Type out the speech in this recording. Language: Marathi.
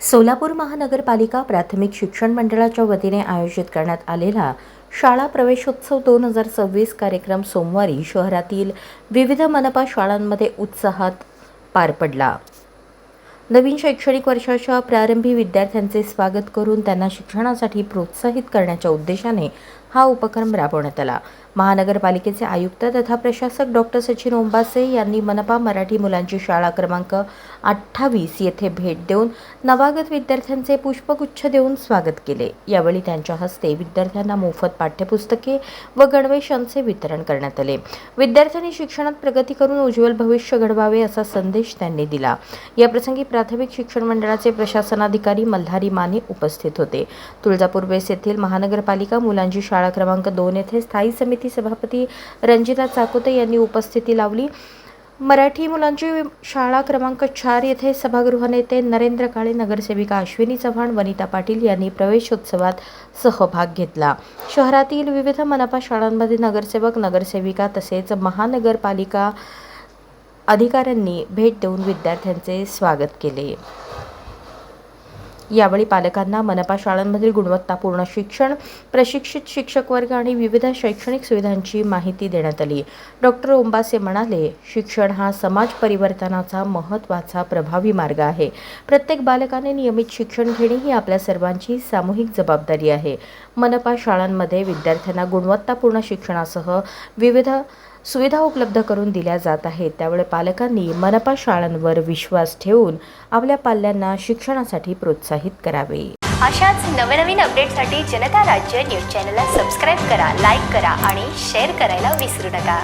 सोलापूर महानगरपालिका प्राथमिक शिक्षण मंडळाच्या वतीने आयोजित करण्यात आलेला शाळा प्रवेशोत्सव 2026 कार्यक्रम सोमवारी शहरातील विविध मनपा शाळांमध्ये उत्साहात पार पडला। नवीन शैक्षणिक वर्षाच्या प्रारंभी विद्यार्थ्यांचे स्वागत करून त्यांना शिक्षणासाठी प्रोत्साहित करण्याच्या उद्देशाने हा उपक्रम राबवण्यात आला। महानगरपालिकेचे आयुक्त तथा प्रशासक डॉक्टर सचिन ओंबासे यांनी मनपा मराठी मुलांची शाळा क्रमांक 28 येथे भेट देऊन नवागत विद्यार्थ्यांचे पुष्पगुच्छ देऊन स्वागत केले। यावेळी त्यांच्या हस्ते विद्यार्थ्यांना मोफत पाठ्यपुस्तके व गणवेशांचे वितरण करण्यात आले। विद्यार्थ्यांनी शिक्षणात प्रगती करून उज्ज्वल भविष्य घडवावे असा संदेश त्यांनी दिला। याप्रसंगी प्राथमिक शिक्षण मंडळाचे प्रशासनाधिकारी मल्हारी माने उपस्थित होते। तुळजापूर वेस येथील महानगरपालिका मुलांची शाळा क्रमांक 2 येथे स्थायी समिती सभापती रंजिता चाकोते यांनी उपस्थिती लावली। मराठी मुलांची शाळा क्रमांक 4 येथे सभागृह नेते नरेंद्र काळे, नगरसेविका अश्विनी चव्हाण, वनिता पाटील यांनी प्रवेशोत्सवात सहभाग घेतला। शहरातील विविध मनपा शाळांमध्ये नगरसेवक, नगरसेविका तसेच महानगरपालिका अधिकाऱ्यांनी भेट देऊन विद्यार्थ्यांचे स्वागत केले। यावेळी पालकांना मनपा शाळांमधील गुणवत्तापूर्ण शिक्षण, प्रशिक्षित शिक्षक वर्ग आणि विविध शैक्षणिक सुविधांची माहिती देण्यात आली। डॉक्टर ओंबासे म्हणाले, शिक्षण हा समाज परिवर्तनाचा महत्त्वाचा प्रभावी मार्ग आहे। प्रत्येक बालकाने नियमित शिक्षण घेणे ही आपल्या सर्वांची सामूहिक जबाबदारी आहे। मनपा शाळांमध्ये विद्यार्थ्यांना गुणवत्तापूर्ण शिक्षणासह विविध सुविधा उपलब्ध करून दिल्या जात आहेत। त्यामुळे पालकांनी मनपा शाळांवर विश्वास ठेवून आपल्या पाल्यांना शिक्षणासाठी प्रोत्साहित करावे। अशाच नवनवीन अपडेटसाठी जनता राज्य न्यूज चॅनलला सबस्क्राईब करा, लाईक करा आणि शेअर करायला विसरू नका।